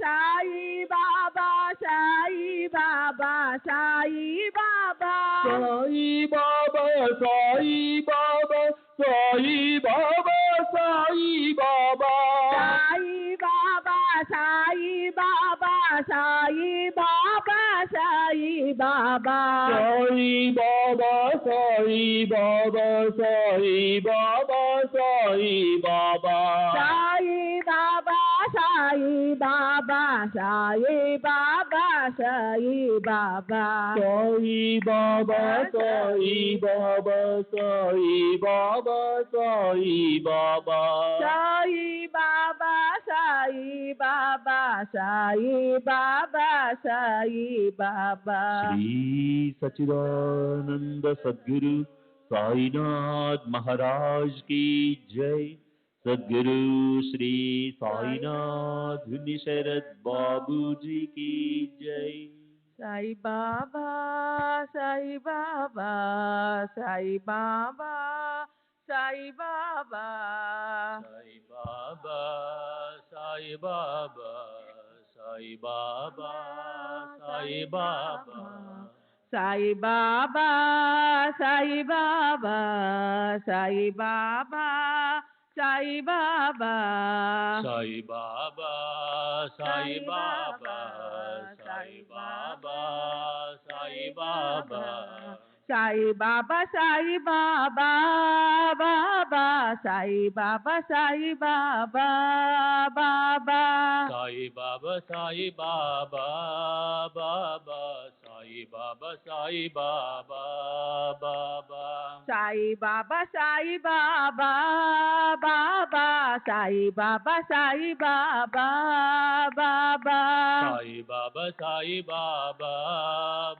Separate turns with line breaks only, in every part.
Sai Baba, Sai Baba, Sai Baba.
Sai Baba, Sai Baba, Sai Baba, Sai Baba.
Sai Baba, Sai Baba, Sai Baba, Sai Baba.
Sai Baba, Sai Baba, Sai Baba, Sai Baba.
Sai Baba, Sai Baba, Sai Baba, Sai Baba.
Sai Baba, Sai Baba, Sai Baba, Sai Baba.
Sai Baba, Sai Baba, Sai Baba, Sai Baba.
Shri Sachidananda Sadguru Sainath Maharaj ki Jai. Sadguru Shri Sainath Nisharat Babuji ki Jai.
Sai Baba, Sai Baba, Sai Baba, Sai Baba.
Sai Baba, Sai Baba, Sai Baba, Sai Baba.
Sai Baba, Sai Baba, Sai Baba, Sai Baba.
Sai Baba, Sai Baba, Sai Baba, Sai Baba.
Sai Baba, Sai Baba, Baba, Sai Baba, Sai Baba, Baba.
Sai Baba, Sai Baba, Baba, Sai Baba, Sai Baba, Baba.
Sai Baba, Sai Baba, Baba, Sai Baba, Sai Baba, Baba.
Sai Baba, Sai Baba,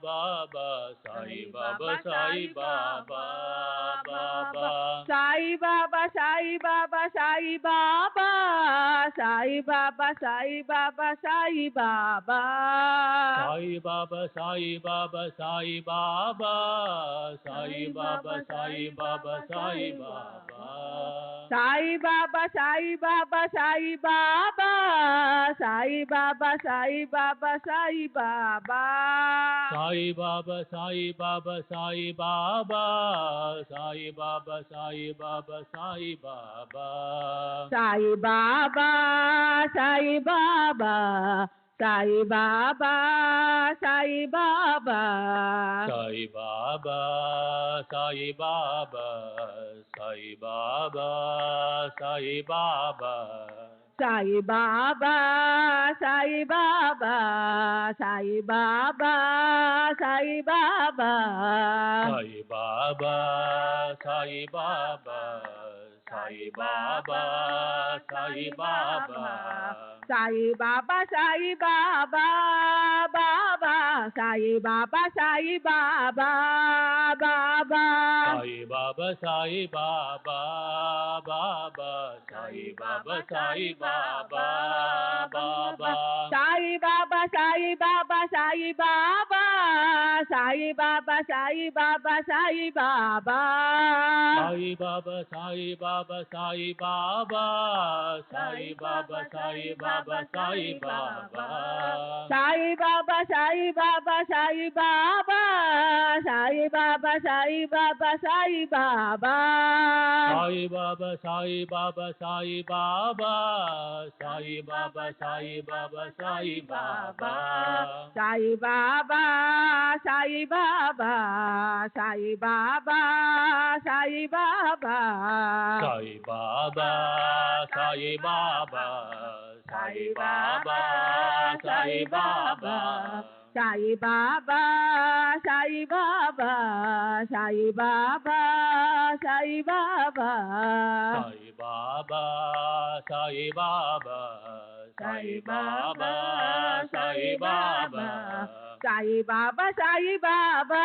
Baba, Sai Baba, Sai Baba, Baba.
Sai Baba, Sai Baba, Sai Baba, Sai Baba, Sai Baba, Sai Baba.
Sai Baba, Sai Baba, Sai Baba, Sai Baba, Sai Baba, Sai Baba.
Sai Baba, Sai Baba, Sai Baba, Sai Baba, Sai Baba, Sai Baba.
Sai Baba, Sai Baba, Sai Baba, Sai Baba, Sai Baba, Sai Baba.
Sai Baba, Sai Baba, Sai Baba, Sai Baba.
Sai Baba, Sai Baba, Sai Baba, Sai Baba.
Sai Baba, Sai Baba, Sai Baba, Sai Baba.
Sai Baba, Sai Baba, Sai Baba, Sai Baba.
Sai Baba, Sai Baba, Baba, Sai Baba, Sai Baba, Baba.
Sai Baba, Sai Baba, Baba, Sai Baba, Sai Baba, Baba.
Sai Baba, Sai Baba, Sai Baba, Sai Baba, Sai Baba, Sai Baba.
Sai Baba, Sai Baba, Sai Baba, Sai Baba, Sai Baba, Sai Baba.
Sai Baba, Sai Baba, Sai Baba, Sai Baba, Sai Baba, Sai Baba.
Sai Baba, Sai Baba, Sai Baba, Sai Baba, Sai Baba, Sai Baba.
Sai Baba, Sai Baba, Sai Baba, Sai Baba.
Sai Baba, Sai Baba, Sai Baba, Sai Baba.
Sai Baba, Sai Baba, Sai Baba, Sai Baba.
Sai Baba, Sai Baba, Sai Baba, Sai Baba.
Sai Baba, Sai Baba,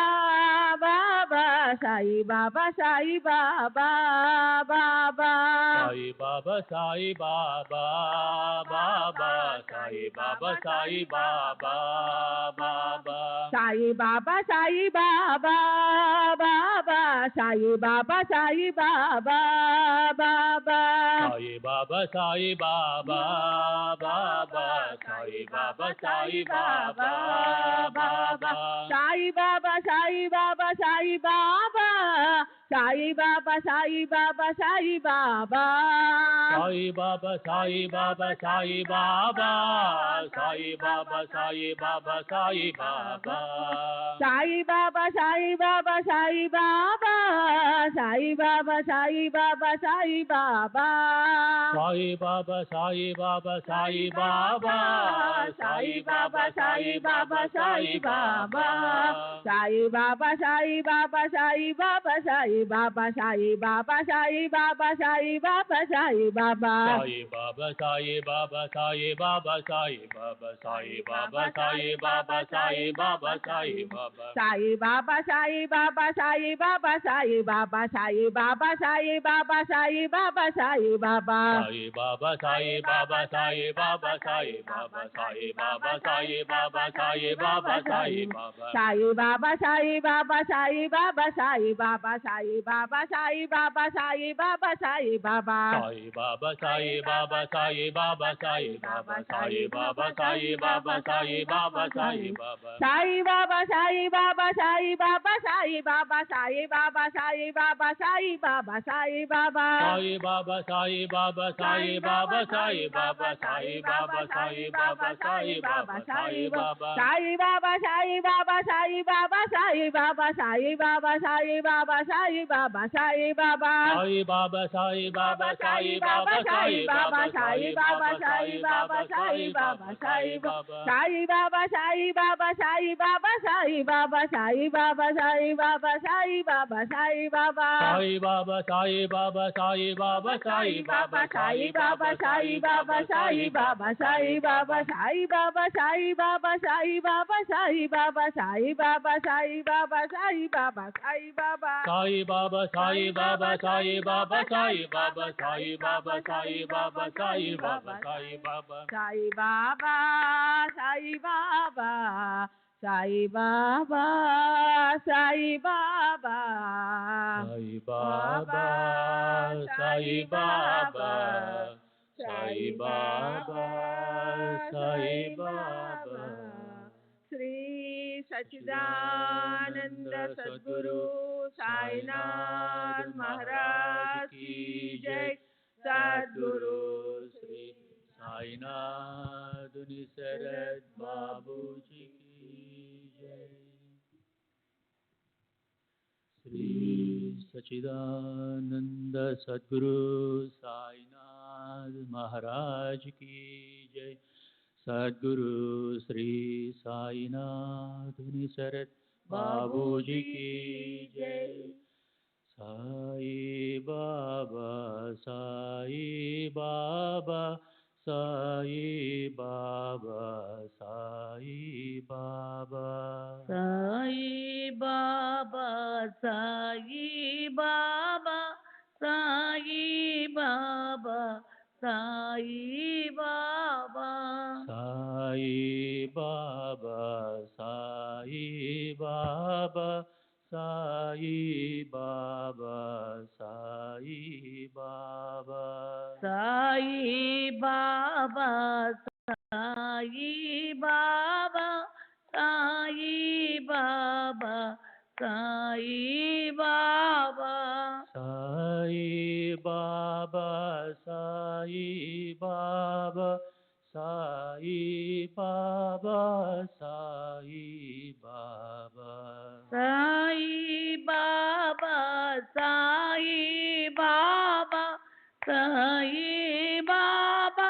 Baba, Sai Baba, Sai Baba, Baba.
Sai Baba, Sai Baba, Baba, Sai Baba, Sai Baba, Baba.
Sai Baba, Sai Baba, Baba, Sai Baba, Sai Baba, Baba.
Sai Baba, Sai Baba, Baba, Sai Baba, Sai Baba, Baba,
Sai Baba, Sai Baba, Sai Baba, Sai Baba, Sai Baba, Sai Baba.
Sai Baba, Sai Baba, Sai Baba, Sai Baba, Sai Baba, Sai Baba.
Sai Baba, Sai Baba, Sai Baba, Sai Baba, Sai Baba, Sai Baba.
Sai Baba, Sai Baba, Sai Baba, Sai Baba, Sai Baba, Sai Baba.
Sai Baba, Sai Baba, Sai Baba, Sai Baba, Sai Baba, Sai Baba, Sai Baba, Sai Baba.
Sai Baba, Sai Baba, Sai Baba, Sai Baba, Sai Baba, Sai Baba, Sai Baba, Sai Baba.
Sai Baba, Sai Baba, Sai Baba, Sai Baba, Sai Baba, Sai Baba, Sai Baba, Sai Baba.
Sai Baba, Sai Baba, Sai Baba, Sai Baba, Sai Baba, Sai Baba, Sai Baba, Sai Baba.
Sai Baba, Sai Baba, Sai Baba, Sai Baba, Sai Baba, Sai Baba, Sai Baba, Sai Baba.
Sai Baba, Sai Baba, Sai Baba, Sai Baba, Sai Baba, Sai Baba, Sai Baba, Sai Baba.
Sai Baba, Sai Baba, Sai Baba, Sai Baba, Sai Baba, Sai Baba, Sai Baba, Sai Baba.
Sai Baba, Sai Baba, Sai Baba, Sai Baba, Sai Baba, Sai Baba, Sai Baba, Sai Baba.
Sai Baba, Sai Baba, Sai Baba, Sai Baba, Sai Baba, Sai Baba, Sai Baba, Sai Baba.
Sai Baba, Sai Baba, Sai Baba, Sai Baba, Sai Baba, Sai Baba, Sai Baba, Sai Baba.
Sai Baba, Sai Baba, Sai Baba, Sai Baba, Sai Baba, Sai Baba, Sai Baba, Sai Baba.
Sai Baba, Sai Baba, Sai Baba, Sai Baba,
Sai Baba, Sai Baba, Sai Baba, Sai Baba, Sai Baba, Sai Baba, Sai Baba, Sai Baba, Sai Baba, Sai Baba, Sai Baba, Sai Baba.
Sai Baba, Sai Baba, Sai Baba, Sai Baba, Sai Baba, Sai Baba, Sai Baba, Sai Baba.
Sai Baba, Sai Baba, Sai Baba, Sai Baba.
Sai Baba, Sai Baba, Sai Baba, Sai Baba.
Sri Sachidananda Sadguru Sainath Maharaj Ki Jai. Sadguru
Sri Sainath Nisarad Babuji ki Jai. Sri Sachidananda Sadguru Sainath Maharaj ki Jai. Sadguru Sri Sainath Nisarad Babuji ki Jai. Sai Baba, Sai Baba, Sai Baba, Sai Baba.
Sai Baba, Sai Baba, Sai Baba, Sai Baba.
Sai Baba, Sai Baba, Sai Baba, Sai Baba.
Sai Baba, Sai Baba, Sai Baba, Sai Baba.
Sai Baba, Sai Baba, Sai Baba, Sai Baba.
Sai Baba, Sai Baba, Sai Baba,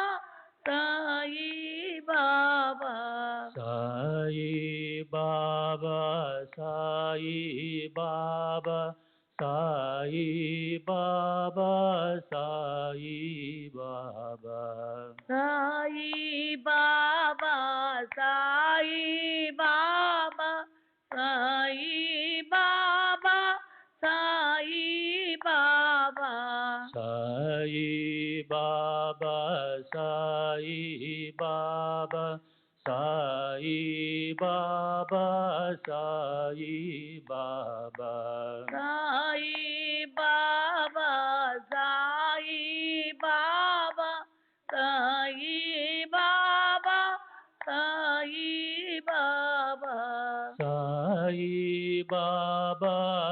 Sai Baba.
Sai Baba, Sai Baba, Sai Baba, Sai Baba.
Sai Baba, Sai Baba, Sai Baba, Sai Baba.
Sai Baba, Sai Baba, Sai Baba, Sai Baba.
Sai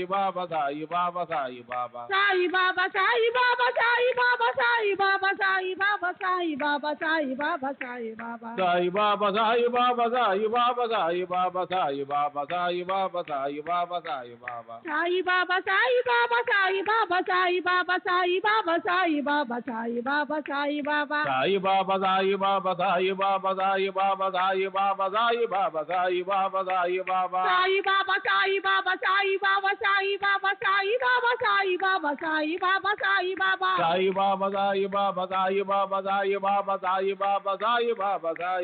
Sai Baba, Sai Baba, Sai Baba.
Sai Baba, Sai Baba, Sai Baba, Sai Baba, Sai Baba, Sai Baba, Sai Baba, Sai Baba.
Sai Baba, Sai Baba, Sai Baba, Sai Baba, Sai Baba, Sai Baba, Sai Baba, Sai Baba.
Sai Baba, Sai Baba, Sai Baba, Sai Baba, Sai Baba, Sai Baba, Sai Baba, Sai Baba.
Sai Baba, Sai Baba, Sai Baba, Sai Baba, Sai Baba, Sai Baba, Sai Baba, Sai Baba.
Sai Baba, Sai Baba, Sai Baba, Sai Baba, Sai Baba, Sai Baba, Sai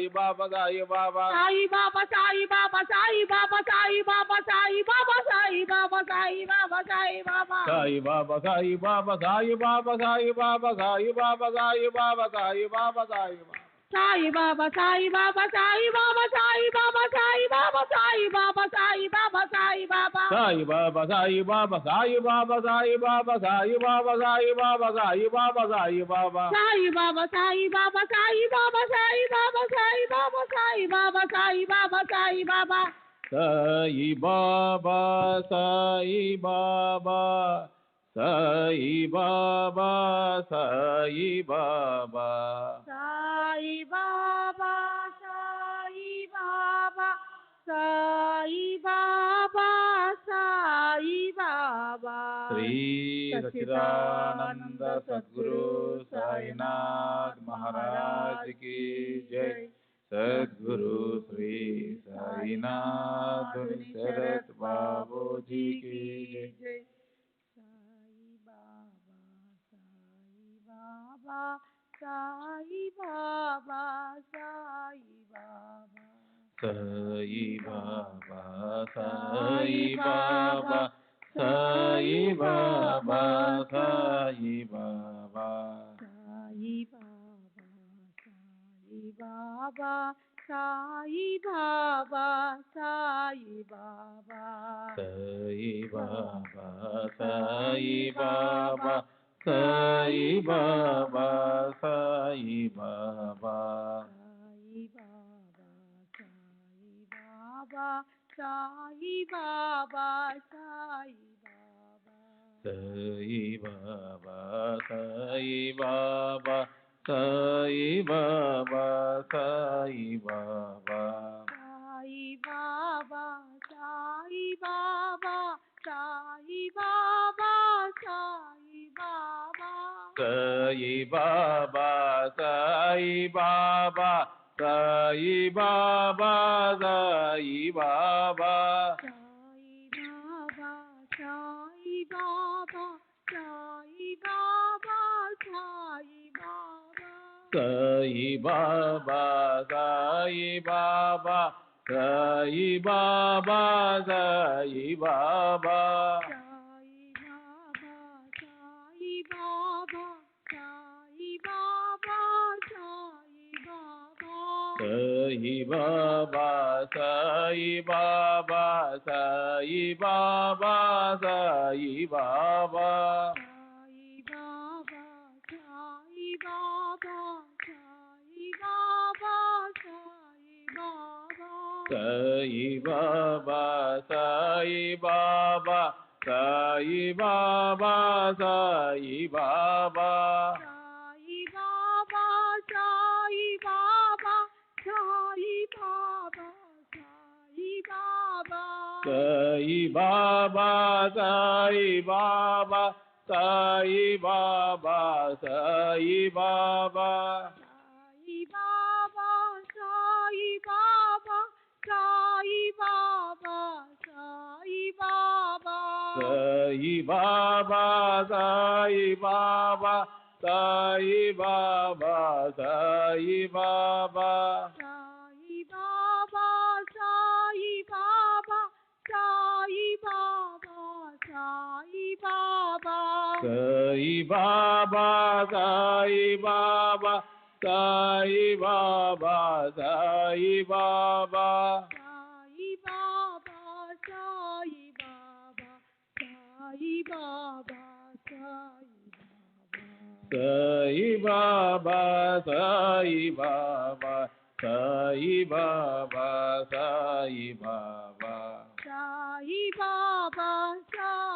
Baba, Sai Baba.
Sai Baba, Sai Baba, Sai Baba, Sai Baba, Sai Baba, Sai Baba, Sai Baba, Sai Baba.
Sai Baba, Sai Baba, Sai Baba, Sai Baba, Sai Baba, Sai Baba, Sai Baba, Sai Baba.
Sai Baba, Sai Baba, Sai Baba, Sai Baba, Sai Baba, Sai Baba, Sai Baba, Sai Baba.
Sai Baba, Sai Baba, Sai Baba, Sai Baba, Sai Baba, Sai Baba, Sai Baba, Sai Baba.
Sai Baba, Sai Baba, Sai Baba, Sai Baba, Sai Baba, Sai Baba, Sai Baba, Sai Baba.
Sai Baba, Sai Baba, Sai Baba, Sai Baba, Sai Baba, Sai Baba, Sai Baba, Sai Baba.
Sai Baba, Sai Baba, Sai Baba, Sai Baba.
Sai Baba, Sai Baba, Sai Baba, Sai Baba.
Sri Sachidananda Sadguru Sainath Maharaj ki Jai. Sadguru Sri Sainath Sharat Babu ji ki Jai.
Sai Baba, Sai Baba.
Sai Baba, Sai Baba, Sai Baba, Sai Baba.
Sai Baba, Sai Baba, Sai Baba.
Sai Baba, Sai Baba, Sai Baba, Sai Baba.
Sai Baba, Sai Baba.
Sai Baba, Sai Baba, Sai Baba, Sai Baba.
Sai Baba, Sai Baba, Sai Baba, Sai Baba.
Sai Baba, Sai Baba, Sai Baba, Sai Baba.
Sai Baba, Sai Baba, Sai Baba, Sai Baba.
Sai Baba, Sai Baba, Sai Baba, Sai Baba.
Sai Baba, Sai Baba, Sai Baba, Sai Baba.
Sai Baba, Sai Baba, Sai Baba, Sai Baba.
Sai Baba, Sai Baba, Sai Baba, Sai Baba.
Sai Baba, Sai Baba, Sai Baba, Sai Baba.
Sai Baba, Sai Baba, Sai Baba, Sai Baba.
Sai Baba, Sai Baba, Sai Baba, Sai Baba.
Sai Baba, Sai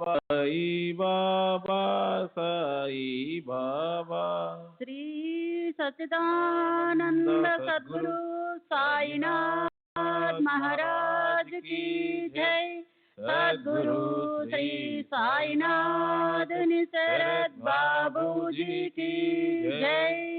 Sai Baba Sai Baba.
Shri सच्चिदानंद सद्गुरु साईनाथ महाराज की जय। सद्गुरु श्री साईनाथ निसरद बाबू जी की जय।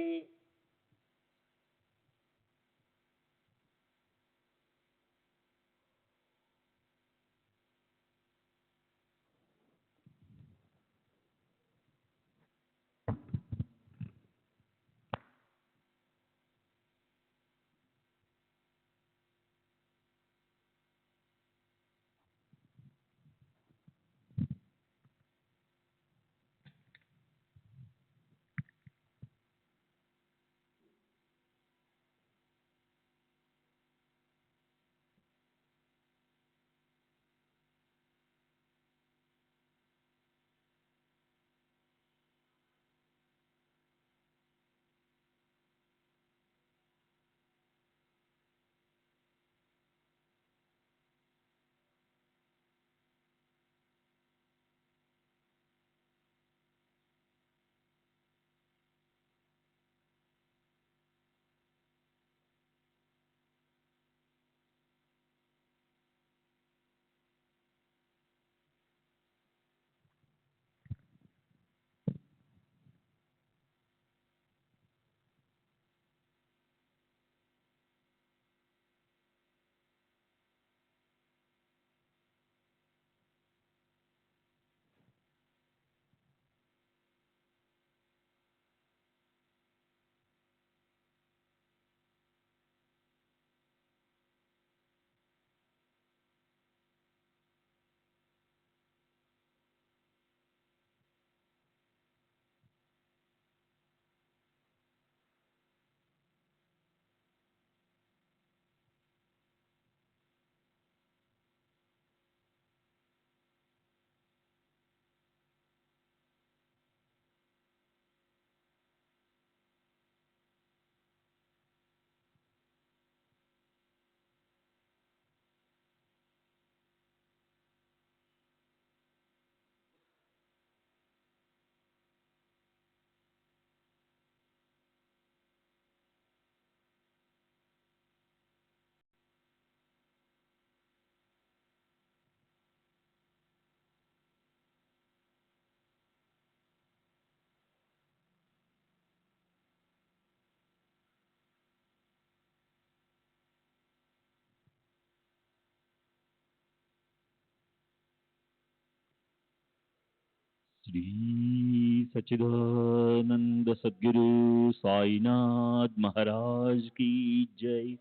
श्री सच्चिदानंद सद्गुरु साईनाथ महाराज की जय।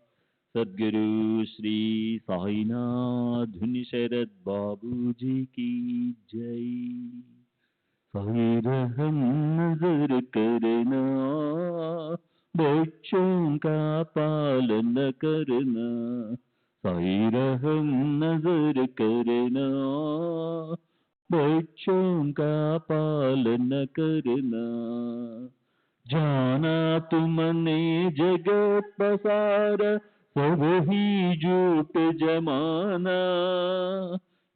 सद्गुरु श्री साईनाथ शरद बाबू जी की जय। साई रहम नजर करना, बच्चों का पालन करना। साई रहम नजर करना, बच्चों का पालन करना। जाना तुमने जगत पसारा, सब ही झूठ जमाना।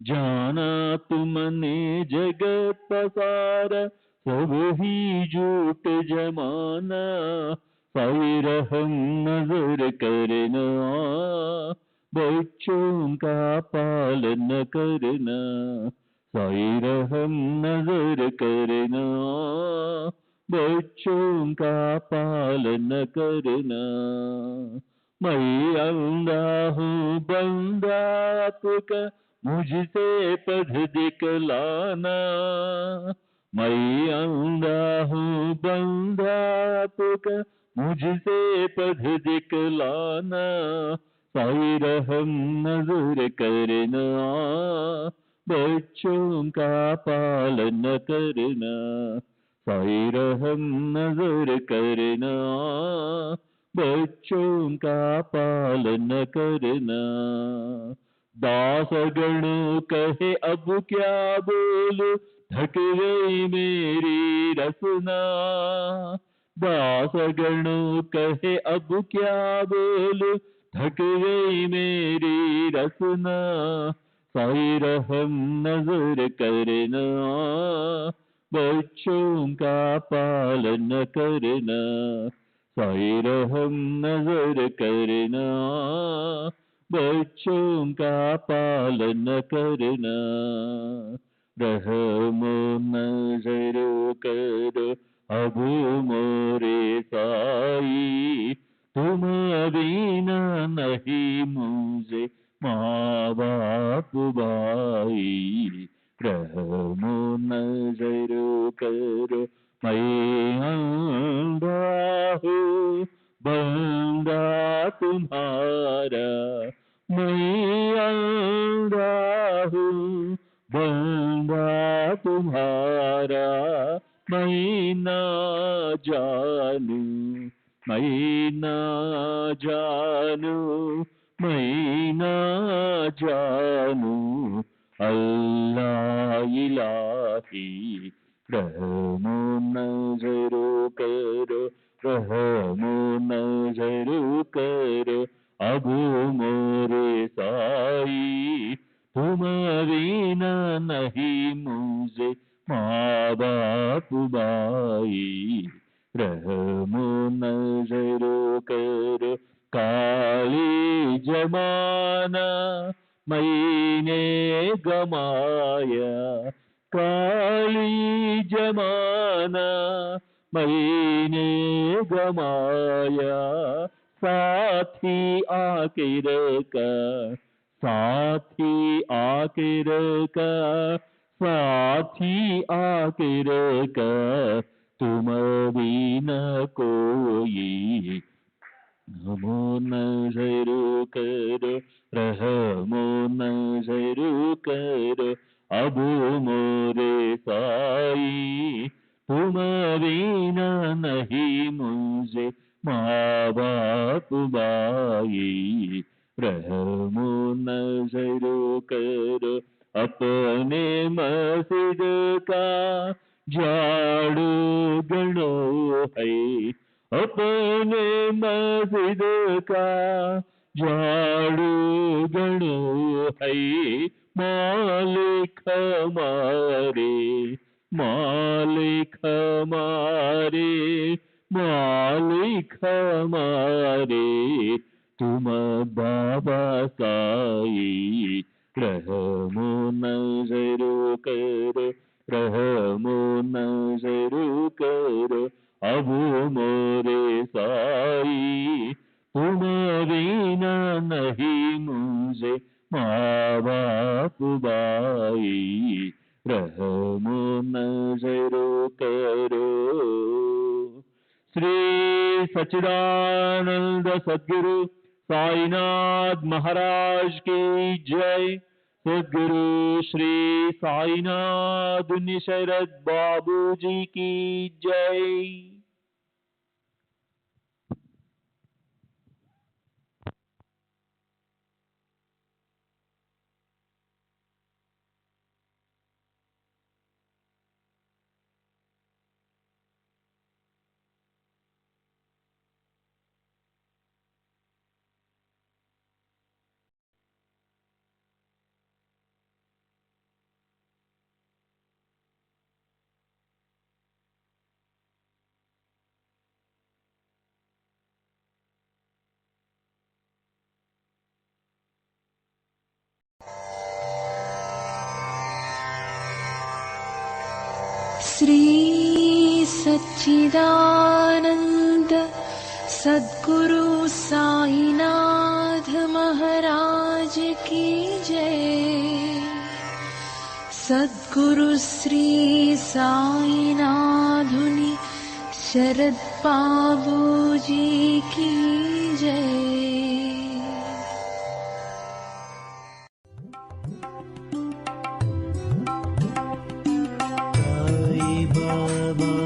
जाना तुमने जगत पसारा, सब ही झूठ जमाना। साई रहम नजर करना, बच्चों का पालन करना। साई रहम नजर करना, बच्चों का पालन करना। मैं अंधा हूँ बंदा आपका, मुझसे पद दिखलाना। मैं अंधा हूँ बंदा आपका, मुझसे पद दिखलाना। साई रहम नजर करना, बच्चों का पालन करना। साई रहम नजर करना, बच्चों का पालन करना। दास गण कहे अब क्या बोलूं, थक गई मेरी रसना। दास गण कहे अब क्या बोलूं, थक गई मेरी रसना। साई रहम नजर करना, बच्चों का पालन करना, साई रहम नजर करना, बच्चों का पालन करना, रहम नजर करो अब मोरे साई, तुम बिना नहीं मुझे माँ बाप भाई, रहम नजर करो मैं अंधा हूँ बंदा तुम्हारा, मैं अंधा हूँ बंदा तुम्हारा, मैं ना जानू, मैं ना जानू, मैं ना जानू, अल्लाह इलाही, रहम नजर करो, रहम नजर करो अब मोरे साई, तुम बिना नहीं मुझे माँ बाप भाई, रहम नजर करो काली जमाना मैंने गमाया, काली जमाना मैंने गमाया, साथी आखिर का, साथी आखिर का, साथी आखिर का, तुम बिना कोई, नमो नजर करो, रहमो नजर करो अब मोरे साई, तुम बिना नहीं मुझे माँ बाप भाई, रहमो नजर करो अपने मस्जिद का झाड़ू गणो है, अपने मस्जिद का झाड़ू गणो है, मालिक हमारे, मालिक हमारे, मालिक हमारे, तुम बाबा साई, रहमो नजर करो, रहमो नजर करो अब मोरे साई, तुम बिना नहीं मुझे माँ बाप भाई, रहमो नजर करो। श्री सच्चिदानंद सद्गुरु साईनाथ महाराज की जय। सद्गुरु श्री साईनाथ निशरद बाबू जी की जय।
श्री सच्चिदानंद सद्गुरु साईनाथ महाराज की जय। सद्गुरु श्री साईनाथुनि शरद बाबू जी की जय।
Baba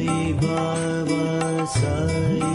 Sai Baba, Sai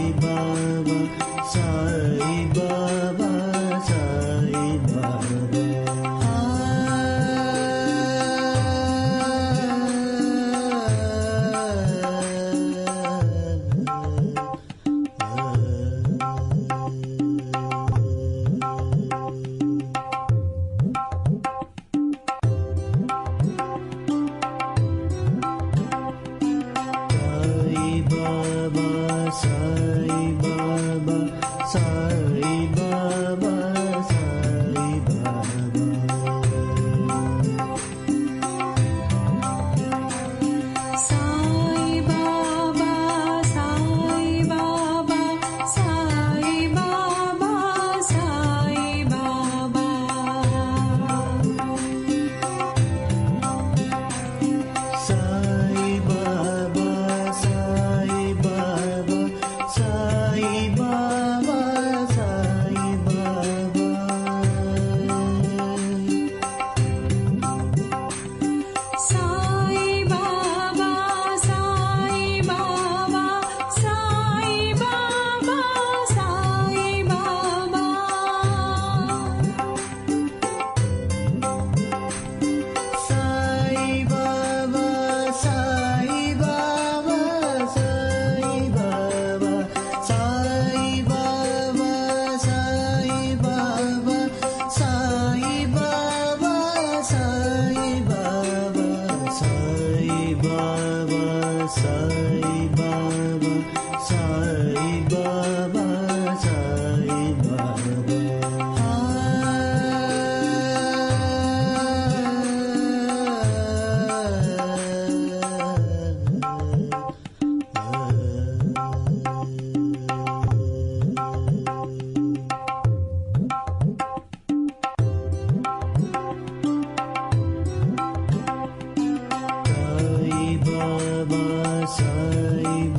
Baba.